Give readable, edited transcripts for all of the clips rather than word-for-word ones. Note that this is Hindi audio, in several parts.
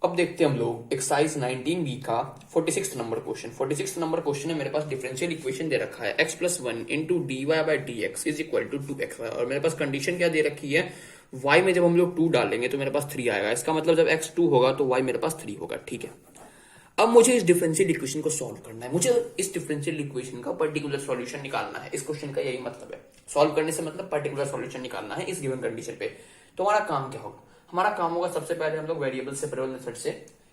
अब देखते हैं हम लोग एक्सरसाइज 19B का 46 नंबर क्वेश्चन। 46 नंबर क्वेश्चन है, मेरे पास डिफरेंशियल इक्वेशन दे रखा है x+1 into d y by d x is equal to 2xy, और मेरे पास कंडीशन क्या दे रखी है, y में जब हम लोग 2 डालेंगे तो मेरे पास 3 आएगा। इसका मतलब जब x 2 होगा तो y मेरे पास 3 होगा। ठीक है, अब मुझे इस डिफरेंशियल इक्वेशन को सॉल्व करना है। मुझे इस डिफरेंशियल इक्वेशन का पर्टिकुलर सॉल्यूशन निकालना है। इस क्वेश्चन का यही मतलब है, सॉल्व करने से मतलब पर्टिकुलर सॉल्यूशन निकालना है इस गिवन कंडीशन पे। तो हमारा काम क्या होगा, हमारा काम होगा सबसे पहले हम लोग वेरिएबल सेपरेबल मेथड से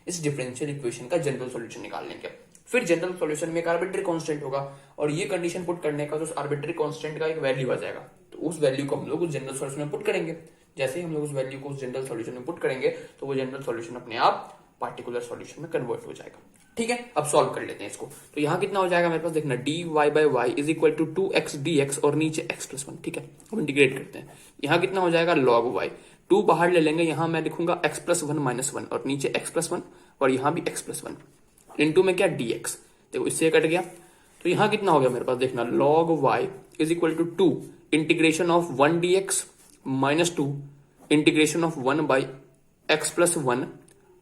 इस डिफरेंशियल इक्वेशन का जनरल सॉल्यूशन निकाल लेंगे। फिर जनरल सॉल्यूशन में एक आर्बिट्री कांस्टेंट होगा और ये कंडीशन पुट करने का, तो उस आर्बिट्री कांस्टेंट का एक वैल्यू आ जाएगा, तो उस वैल्यू को हम लोग उस जनरल सॉल्यूशन में पुट करेंगे। जैसे ही हम लोग उस वैल्यू को उस जनरल सॉल्यूशन में पुट करेंगे तो वो जनरल सॉल्यूशन अपने आप पार्टिकुलर सॉल्यूशन में कन्वर्ट हो जाएगा। ठीक है, अब सॉल्व कर लेते हैं इसको। तो यहाँ कितना हो जाएगा मेरे पास, देखना d y by y is equal to 2x dx और नीचे x+1। ठीक है, अब इंटीग्रेट करते हैं। यहाँ कितना हो जाएगा log y, 2 बाहर ले लेंगे, यहाँ मैं लिखूंगा x+1 -1 और नीचे x+1 और यहाँ भी x+1 इनटू में क्या dx। देखो इससे कट गया, तो यहाँ कितना हो गया मेरे पास, देखना log y is equal to 2 integration of 1 dx minus 2 integration of 1 by x+1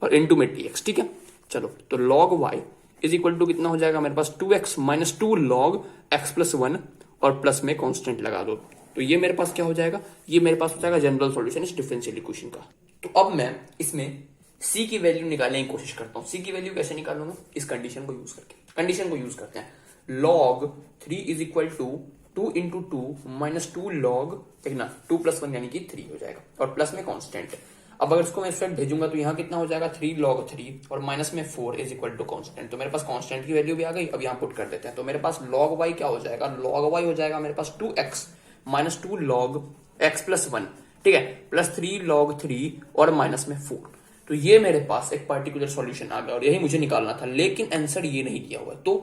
और इनटू में dx। ठीक है, चलो तो log y is equal to कितना हो जाएगा मेरे पास 2x माइनस 2 log x+1 और प्लस में कांस्टेंट लगा दो, तो ये मेरे पास क्या हो जाएगा, ये मेरे पास हो जाएगा जनरल सॉल्यूशन इस डिफरेंशियल इक्वेशन का। तो अब मैं इसमें c की वैल्यू निकालने की कोशिश करता हूँ। c की वैल्यू कैसे निकालूंगा, इस कंडीशन को यूज करके। कंडीशन को यूज करते हैं, log 3 is equal to 2 into 2 minus 2 log, देखना 2 + 1 यानी कि 3 हो जाएगा और प्लस में कांस्टेंट। अब अगर इसको मैं इस साइड भेजूंगा तो यहाँ कितना हो जाएगा 3 log 3 और माइनस में 4 इज इक्वल टू कांस्टेंट। तो मेरे पास कांस्टेंट की वैल्यू भी आ गई। अब यहाँ पुट कर देते हैं, तो मेरे पास log y क्या हो जाएगा, log y हो जाएगा मेरे पास 2x माइनस 2 log x+1, ठीक है, प्लस 3 log 3 और माइनस में 4। तो ये मेरे पास एक पर्टिकुलर सॉल्यूशन आ गया और यही मुझे निकालना था, लेकिन आंसर ये नहीं दिया हुआ। तो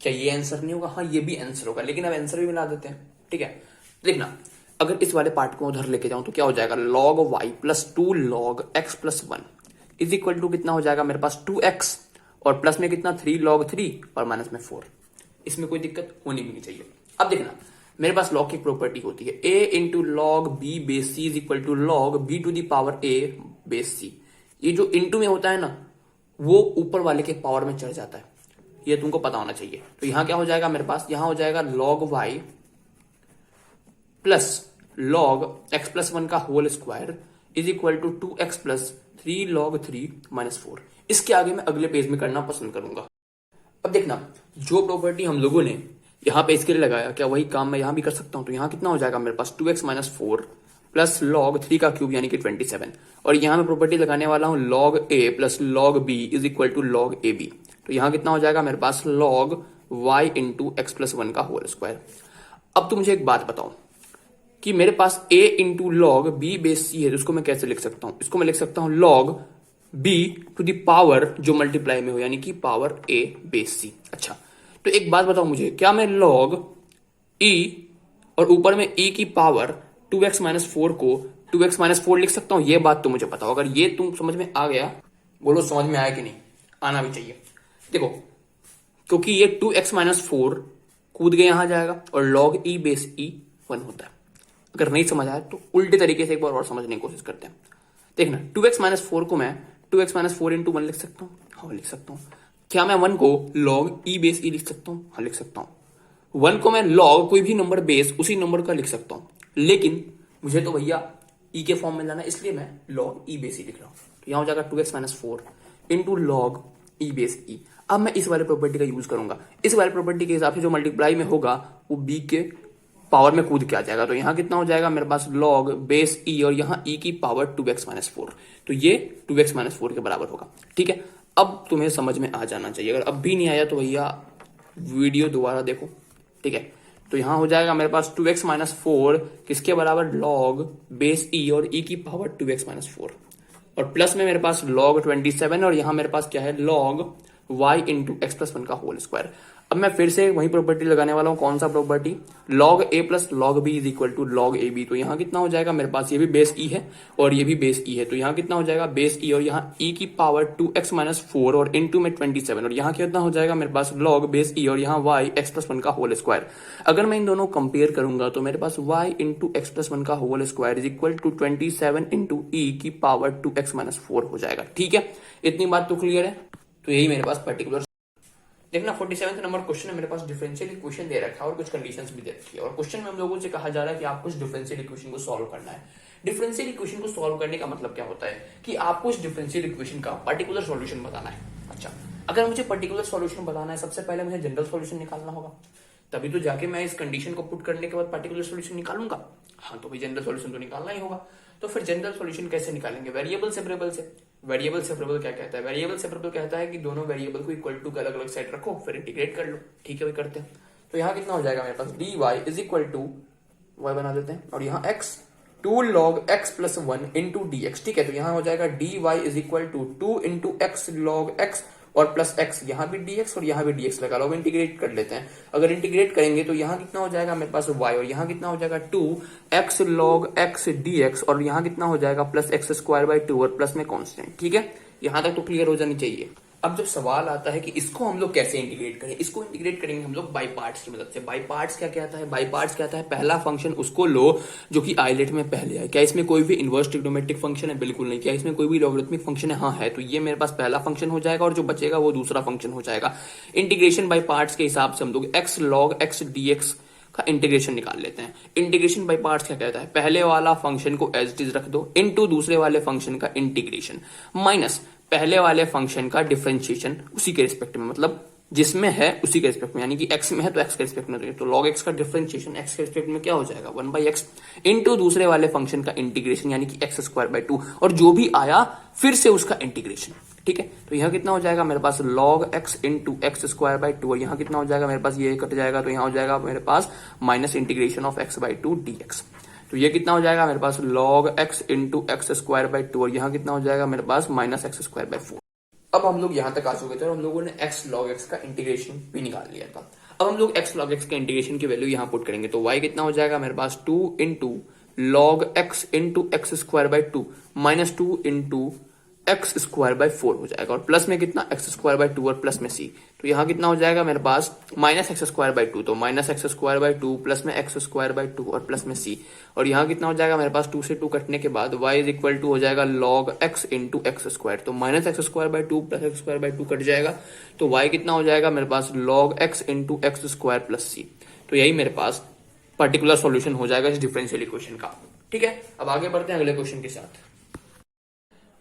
क्या ये आंसर नहीं होगा, हाँ ये भी आंसर होगा, लेकिन अब आंसर भी मिला देते हैं। ठीक है, देखना अगर इस वाले पार्ट को उधर लेके जाऊं तो क्या हो जाएगा, log y plus 2 log x+1 is equal to कितना हो जाएगा मेरे पास 2x और प्लस में कितना 3 log 3 और माइनस में 4। इसमें कोई दिक्कत होनी भी नहीं चाहिए। अब देखना मेरे पास log की प्रॉपर्टी होती है a into log b base c is equal to log b to the power a base c। ये जो इंटू में होता है ना, वो ऊपर वाले के पावर में चढ़ जाता है, ये तुमको पता होना चाहिए। तो यहां क्या हो जाएगा मेरे पास, यहां हो जाएगा log y plus log x+1 का whole square is equal to 2x plus 3 log 3 minus 4। इसके आगे मैं अगले पेज में करना पसंद करूंगा। अब देखना जो प्रॉपर्टी हम लोगों ने यहाँ पे इसके लिए लगाया, क्या वही काम मैं यहाँ भी कर सकता हूँ। तो यहाँ कितना हो जाएगा मेरे पास 2x माइनस 4 प्लस log 3 का क्यूब यानी कि 27, और यहाँ मैं प्रॉपर्टी लगाने वाला हूँ log a plus log b is equal to log ab। तो यहाँ कितना हो जाएगा मेरे पास log y इंटू x+1 का होल स्क्वायर। अब तुम मुझे एक बात बताओ कि मेरे पास a into log b base c है, तो इसको मैं कैसे लिख सकता हूं, इसको मैं लिख सकता हूं log b to the power जो मल्टीप्लाई में हो यानी कि पावर a बेस c। अच्छा, तो एक बात बताओ मुझे, क्या मैं log e और ऊपर में e की पावर 2x माइनस 4 को 2x माइनस 4 लिख सकता हूं? ये बात तो मुझे पता हो। अगर ये तुम समझ में आ गया, बोलो समझ में आया कि नहीं, आना भी चाहिए। देखो क्योंकि ये 2x माइनस 4 कूद के यहां जाएगा और log e बेस e 1 होता है। अगर नहीं समझ आया तो उल्टे तरीके से एक बार और समझने की कोशिश करते हैं। देखना 2x माइनस 4 को मैं 2x माइनस 4 इंटू 1 लिख सकता हूँ, हाँ लिख सकता हूँ। क्या मैं 1 को log e बेस e लिख सकता हूँ? हाँ लिख सकता हूँ। 1 को मैं log कोई भी नंबर बेस उसी नंबर का लिख सकता हूँ, लेकिन मुझे तो भैया e के फॉर्म में लाना, इसलिए मैं log e बेस e लिख रहा हूँ। तो यहाँ हो जाएगा 2x minus 4 into log e base e। अब मैं इस वाले प्रॉपर्टी का यूज करूंगा। इस वाले प्रॉपर्टी के हिसाब से जो मल्टीप्लाई में होगा वो b के पावर में कूद के आ जाएगा। तो यहाँ कितना हो जाएगा मेरे पास log बेस e और यहाँ e की पावर 2x माइनस 4, तो ये 2x माइनस 4 के बराबर होगा। ठीक है, अब तुम्हें समझ में आ जाना चाहिए। अगर अब भी नहीं आया तो भैया वीडियो दोबारा देखो। ठीक है, तो यहाँ हो जाएगा मेरे पास 2x माइनस 4 किसके बराबर, log बेस e और e की पावर 2x माइनस 4 और प्लस में मेरे पास log 27 और यहाँ मेरे पास क्या है log y इंटू x+1 का होल स्क्वायर। अब मैं फिर से वही प्रॉपर्टी लगाने वाला हूं, कौन सा property, log a plus log b is equal to log a b। तो यहाँ कितना हो जाएगा मेरे पास, ये भी बेस e है और ये भी बेस e है, तो यहाँ कितना हो जाएगा बेस e और यहाँ e की पावर 2x माइनस 4 और इनटू में 27 और यहाँ कितना हो जाएगा मेरे पास log बेस e और यहाँ y x प्लस 1 का होल स्क्वायर। अगर मैं इन दोनों कंपेयर करूंगा तो मेरे पास y इंटू एक्स प्लस 1 का whole square is equal to 27 into e की पावर 2x माइनस 4 हो जाएगा। ठीक है, इतनी बात तो क्लियर है। तो यही मेरे पास पर्टिकुलर देखना 47 नंबर क्वेश्चन है, मेरे पास डिफरेंशियल इक्वेशन दे रखा है और कुछ कंडीशंस भी दे रखी है और क्वेश्चन में हम लोगों से कहा जा रहा है कि आपको इस डिफरेंशियल इक्वेशन को सॉल्व करना है। डिफरेंशियल इक्वेशन को सॉल्व करने का मतलब क्या होता है कि आपको इस डिफरेंशियल इक्वेशन का पर्टिकुलर सॉल्यूशन बताना है। अच्छा, अगर मुझे पर्टिकुलर सॉल्यूशन बताना है सबसे पहले मुझे जनरल सॉल्यूशन निकालना होगा, तभी तो जाके मैं इस कंडीशन को पुट करने के बाद पर्टिकुलर सॉल्यूशन निकालूंगा। हाँ, तो भाई जनरल सॉल्यूशन तो निकालना ही होगा। तो फिर जनरल सॉल्यूशन कैसे निकालेंगे, वेरिएबल सेपरेबल से। वेरिएबल सेपरेबल क्या कहता है, वेरिएबल सेपरेबल कहता है कि दोनों वेरिएबल को इक्वल टू के अलग अलग साइड रखो फिर इंटीग्रेट कर लो। ठीक है, वही करते हैं। तो यहाँ कितना हो जाएगा मेरे पास dy is equal to y बना देते हैं और यहाँ x 2 log x plus 1 into d x. ठीक है, तो यहाँ हो जाएगा dy is equal to 2 into x log x और प्लस x, यहाँ भी dx और यहाँ भी dx लगा लो। अब इंटीग्रेट कर लेते हैं। अगर इंटीग्रेट करेंगे तो यहाँ कितना हो जाएगा मेरे पास y और यहाँ कितना हो जाएगा 2x log x dx और यहाँ कितना हो जाएगा प्लस एक्स स्क्वायर बाई 2 और प्लस में कांस्टेंट। ठीक है, यहाँ तक तो क्लियर हो जानी चाहिए। अब जब सवाल आता है कि इसको हम लोग कैसे इंटीग्रेट करें, इसको इंटीग्रेट करेंगे हम लोग बाई पार्ट्स की मदद से। बाई पार्ट्स क्या कहता है, बाई पार्ट्स कहता है पहला फंक्शन उसको लो जो कि आइलेट में पहले है। क्या इसमें कोई भी इनवर्स ट्रिग्नोमेट्रिक फंक्शन है, बिल्कुल नहीं। क्या इसमें कोई भी लॉगरिथमिक फंक्शन है, हाँ है। तो ये मेरे पास पहला फंक्शन हो जाएगा और जो बचेगा वो दूसरा फंक्शन हो जाएगा। इंटीग्रेशन बाई पार्ट्स के हिसाब से हम लोग x log x dx का इंटीग्रेशन निकाल लेते हैं। इंटीग्रेशन बाय पार्ट्स क्या कहता है, पहले वाला फंक्शन को एज इट इज रख दो इनटू दूसरे वाले फंक्शन का इंटीग्रेशन माइनस पहले वाले फंक्शन का डिफरेंशिएशन उसी के रिस्पेक्ट में, मतलब जिसमें है उसी के रिस्पेक्ट में, यानी कि x में है तो x के रिस्पेक्ट में। तो log x का डिफरेंशिएशन x के रिस्पेक्ट में क्या हो जाएगा 1/x इनटू दूसरे वाले फंक्शन का इंटीग्रेशन यानी कि x स्क्वायर बाय 2 और जो भी आया फिर से उसका इंटीग्रेशन। ठीक है, तो यहाँ कितना हो जाएगा मेरे पास log x into x square by 2 और यहाँ कितना हो जाएगा मेरे पास, ये कट जाएगा तो यहाँ हो जाएगा मेरे पास minus integration of x by 2 dx। तो ये कितना हो जाएगा मेरे पास log x into x square by 2 और यहाँ कितना हो जाएगा मेरे पास माइनस एक्स स्क्वायर बाई 4। अब हम लोग यहाँ तक आ चुके थे और हम लोगों ने x log x का इंटीग्रेशन भी निकाल लिया था। अब हम लोग x log x के इंटीग्रेशन की वैल्यू यहाँ पुट करेंगे तो y कितना हो जाएगा मेरे पास 2 into log x into x square by 2 minus 2 into x square bye 4 हो जाएगा और प्लस में कितना एक्स स्क्वायर बाय 2 और प्लस में c। तो यहाँ कितना हो जाएगा मेरे पास माइनस एक्स स्क्वायर बाय 2, तो minus x square by 2 plus में एक्स स्क्वायर बाय 2 और प्लस में c। और यहाँ कितना हो जाएगा मेरे पास 2 से 2 कटने के बाद y इज इक्वल टू हो जाएगा log x into x square, तो minus x square by 2 plus x square by 2 cut जाएगा तो y कितना हो जाएगा मेरे पास log x into x square plus c। तो यही मेरे पास पर्टिकुलर सॉल्यूशन हो जाएगा इस डिफरेंशियल इक्वेशन का। ठीक है, अब आगे बढ़ते हैं अगले क्वेश्चन के साथ।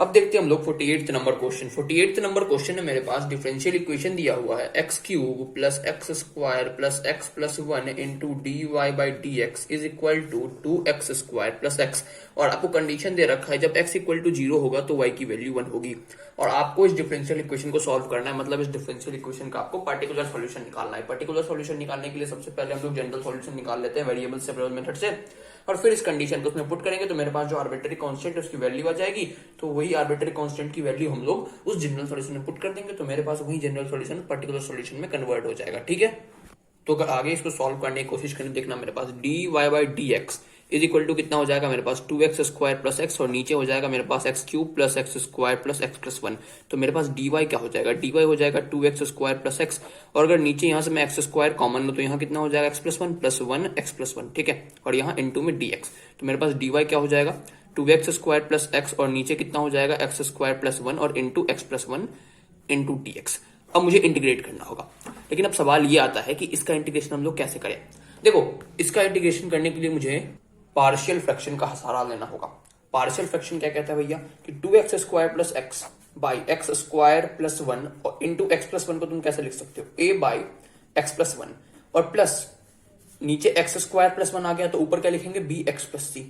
अब देखते हैं हम लोग 48th number question. 48th number question में मेरे पास डिफरेंशियल इक्वेशन दिया हुआ है x cube plus x square plus x plus 1 into d y by d x is equal to 2x square plus x और आपको कंडीशन दे रखा है जब x इक्वल टू 0 होगा तो y की वैल्यू 1 होगी और आपको इस डिफरेंशियल इक्वेशन को सॉल्व करना है, मतलब इस डिफरेंशियल इक्वेशन का आपको पर्टिकुलर सॉल्यूशन निकालना है। पर्टिकुलर सॉल्यूशन निकालने के लिए सबसे पहले हम लोग जनरल सॉल्यूशन निकाल लेते हैं वेरिएबल सेपरेबल मेथड से और फिर इस कंडीशन को उसमें पुट करेंगे तो मेरे पास जो आर्बिट्ररी कांस्टेंट है उसकी वैल्यू आ जाएगी, तो वही आर्बिट्ररी कांस्टेंट की वैल्यू हम लोग उस जनरल सॉल्यूशन में पुट कर देंगे तो मेरे पास वही जनरल सॉल्यूशन पर्टिकुलर सॉल्यूशन में कन्वर्ट हो जाएगा। ठीक है, तो अगर आगे इसको सॉल्व करने की कोशिश करें, देखना मेरे पास d y by d x is equal to कितना हो जाएगा मेरे पास 2x स्क्वायर प्लस एक्स और नीचे हो जाएगा मेरे पास x cube plus x square plus x plus 1। तो मेरे पास dy क्या हो जाएगा, dy हो जाएगा 2x स्क्वायर प्लस एक्स और अगर नीचे यहाँ से मैं एक्स स्क्वायर कॉमन लो तो यहाँ कितना हो जाएगा x plus 1 plus 1 x plus 1। ठीक है, और यहाँ इनटू में dx, तो मेरे पास dy क्या हो जाएगा 2x स्क्वायर प्लस एक्स और नीचे कितना हो जाएगा एक्स स्क्वायर प्लस 1 और into x plus 1 into dx। अब मुझे इंटीग्रेट करना होगा, लेकिन अब सवाल ये आता है कि इसका इंटीग्रेशन हम लोग कैसे करें। देखो, इसका इंटीग्रेशन करने के लिए मुझे पार्शियल फ्रैक्शन का सहारा लेना होगा। पार्शियल फ्रैक्शन क्या कहता है भैया कि 2x square plus x by x square plus 1 और इंटू एक्स प्लस 1 को तुम कैसे लिख सकते हो a बाई एक्स प्लस 1 और प्लस नीचे एक्स स्क्वायर प्लस 1 आ गया तो ऊपर क्या लिखेंगे बी एक्स प्लस सी।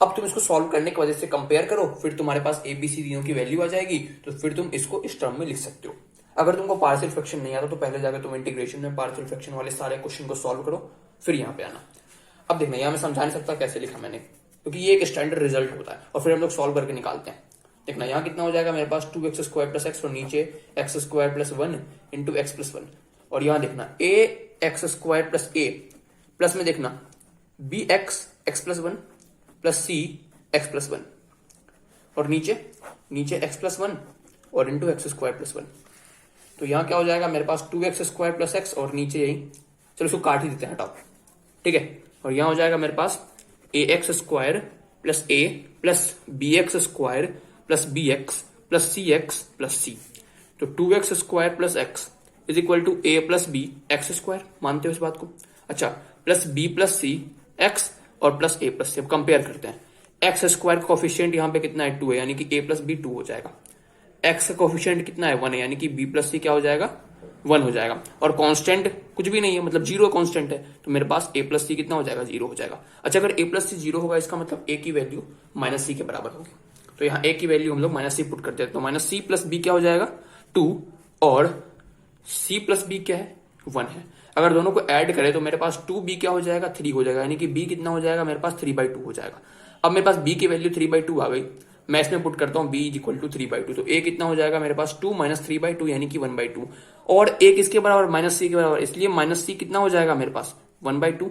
अब तुम इसको सॉल्व करने की वजह से कंपेयर करो, फिर तुम्हारे पास ए बी सी तीनों की वैल्यू आ जाएगी तो फिर तुम इसको इस टर्म में लिख सकते हो। अगर तुमको पार्शियल फ्रैक्शन नहीं आता तो पहले जाकर तुम इंटीग्रेशन में पार्शियल फ्रैक्शन वाले सारे क्वेश्चन को सॉल्व करो फिर यहाँ पे आना। अब देखना, यहाँ मैं समझा नहीं सकता कैसे लिखा मैंने, क्योंकि ये एक स्टैंडर्ड रिजल्ट होता है और फिर हम लोग सॉल्व करके निकालते हैं। देखना यहाँ कितना हो जाएगा मेरे पास 2x स्क्वायर प्लस एक्स और नीचे x square plus 1 into x plus 1। और यहां देखना a x square plus a, plus में देखना b x plus one plus c x plus one, और नीचे एक्स प्लस वन और into x square plus one. तो यहाँ क्या हो जाएगा मेरे पास 2x स्क्वायर प्लस एक्स, और नीचे यही, चलो इसको काट ही देते हैं, हटाओ, ठीक है। और यहाँ हो जाएगा मेरे पास a x square plus a plus b x square plus b x plus c. तो 2x square plus x is equal to a plus b x square, मानते हो इस बात को? अच्छा, plus b plus c x और प्लस ए प्लस सी। अब कंपेयर करते हैं, एक्स स्क्वायर का कोफिशिएंट यहाँ पे कितना है 2 है, यानी कि ए प्लस बी 2 हो जाएगा। एक्स का कोफिशिएंट कितना है 1 है, यानी कि बी प्लस सी क्या हो जाएगा 1 हो जाएगा। और कांस्टेंट कुछ भी नहीं है, मतलब 0 कांस्टेंट है, तो मेरे पास ए प्लस सी कितना हो जाएगा 0 हो जाएगा। अच्छा, अगर ए प्लस सी 0 होगा इसका मतलब ए की वैल्यू माइनस सी के बराबर होगी। तो यहाँ ए की वैल्यू हम लोग माइनस सी पुट करते हैं, तो माइनस सी प्लस बी क्या हो जाएगा 2, और सी प्लस बी क्या है 1 है। अगर दोनों को ऐड करें तो मेरे पास 2b क्या हो जाएगा 3 हो जाएगा, यानी कि b कितना हो जाएगा मेरे पास 3/2 हो जाएगा। अब मेरे पास b की वैल्यू 3/2 आ गई, मैं इसमें पुट करता हूँ b इज इक्वल टू 3/2, तो a कितना हो जाएगा मेरे पास 2 माइनस 3/2 यानी कि 1/2, और a किसके बराबर माइनस सी के बराबर, इसलिए माइनस सी कितना हो जाएगा मेरे पास 1/2,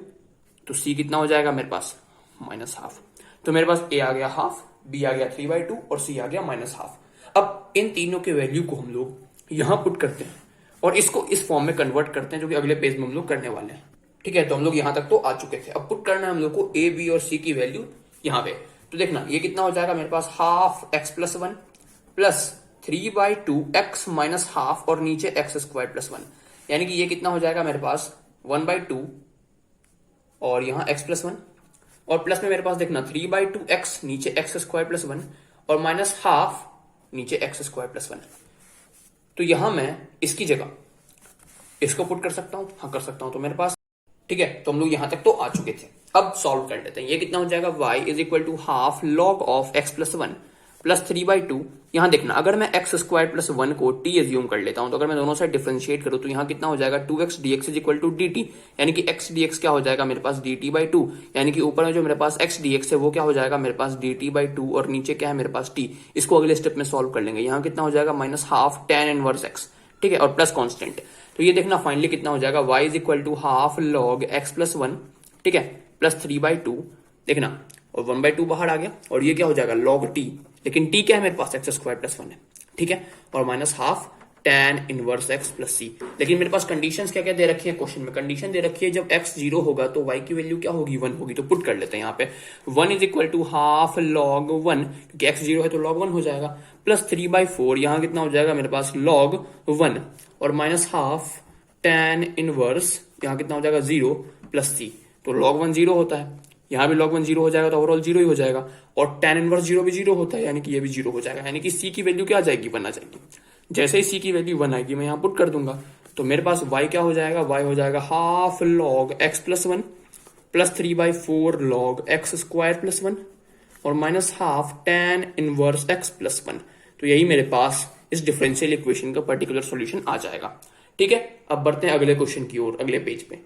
तो c कितना हो जाएगा मेरे पास माइनस हाफ। तो मेरे पास a आ गया हाफ, b आ गया 3/2 और c आ गया माइनस हाफ। अब इन तीनों के वैल्यू को हम लोग यहां पुट करते हैं और इसको इस फॉर्म में कन्वर्ट करते हैं, जो कि अगले पेज में हम लोग करने वाले हैं, ठीक है। तो हम लोग यहां तक तो आ चुके थे, अब पुट करना है हम लोग को ए बी और सी की वैल्यू यहां पे। तो देखना ये कितना हो जाएगा मेरे पास half x plus 1 plus 3/2 x minus half, और नीचे एक्स स्क्वायर प्लस 1, यानी कि ये कितना हो जाएगा मेरे पास 1/2 और यहाँ एक्स प्लस 1, और प्लस में मेरे पास देखना 3/2 एक्स नीचे एक्स स्क्वायर प्लस 1 और माइनस हाफ नीचे एक्स स्क्वायर प्लस 1। तो यहां मैं इसकी जगह इसको पुट कर सकता हूं, हाँ कर सकता हूं। तो मेरे पास ठीक है, तो हम लोग यहां तक तो आ चुके थे। अब सॉल्व कर लेते हैं, ये कितना हो जाएगा y is equal to half log of x plus 1 plus 3/2। यहां देखना अगर मैं एक्स स्क्वायर प्लस 1 को t एज्यूम कर लेता हूं, तो अगर मैं दोनों साइड डिफरेंशिएट करूं तो यहां कितना हो जाएगा 2x dx is equal to dt, यानी कि x dx क्या हो जाएगा मेरे पास dt/2, यानी कि ऊपर में जो मेरे पास x dx है वो क्या हो जाएगा मेरे पास dt/2, और नीचे क्या है मेरे पास t। इसको अगले स्टेप में सॉल्व कर लेंगे। यहाँ कितना हो जाएगा minus half tan inverse x, ठीक है, और प्लस कॉन्स्टेंट। तो ये देखना फाइनली कितना हो जाएगा y is equal to half log x plus 1, ठीक है, प्लस 3/2, देखना, और 1/2 बाहर आ गया, और ये क्या हो जाएगा log t, लेकिन t क्या है मेरे पास एक्स स्क्वायर प्लस 1 है, ठीक है, और minus half tan inverse x plus c. लेकिन मेरे पास कंडीशंस क्या क्या दे रखी है क्वेश्चन में, कंडीशन दे रखी है जब x 0 होगा तो y की वैल्यू क्या होगी 1 होगी। तो पुट कर लेते हैं यहाँ पे 1 is equal to half log 1, क्योंकि x 0 है तो log 1 हो जाएगा, प्लस 3/4, यहाँ कितना हो जाएगा मेरे पास log 1, और माइनस हाफ tan इनवर्स, यहाँ कितना हो जाएगा 0 प्लस सी। तो log 1 0 होता है, यहाँ भी log 1 0 हो जाएगा, तो ओवरऑल 0 ही हो जाएगा, और tan इनवर्स 0 भी 0 होता है, यानी कि ये भी 0 हो जाएगा, यानी कि c की वैल्यू क्या आ जाएगी 1 आ जाएगी। जैसे ही c की वैल्यू 1 आएगी मैं यहाँ पुट कर दूंगा, तो मेरे पास y क्या हो जाएगा, y हो जाएगा half log x plus 1 plus 3/4 log x square plus 1 और minus half tan inverse x plus 1। तो यही मेरे पास इस डिफरेंशियल इक्वेशन का पर्टिकुलर सॉल्यूशन आ जाएगा, ठीक है। अब बढ़ते हैं अगले क्वेश्चन की ओर, अगले पेज पे।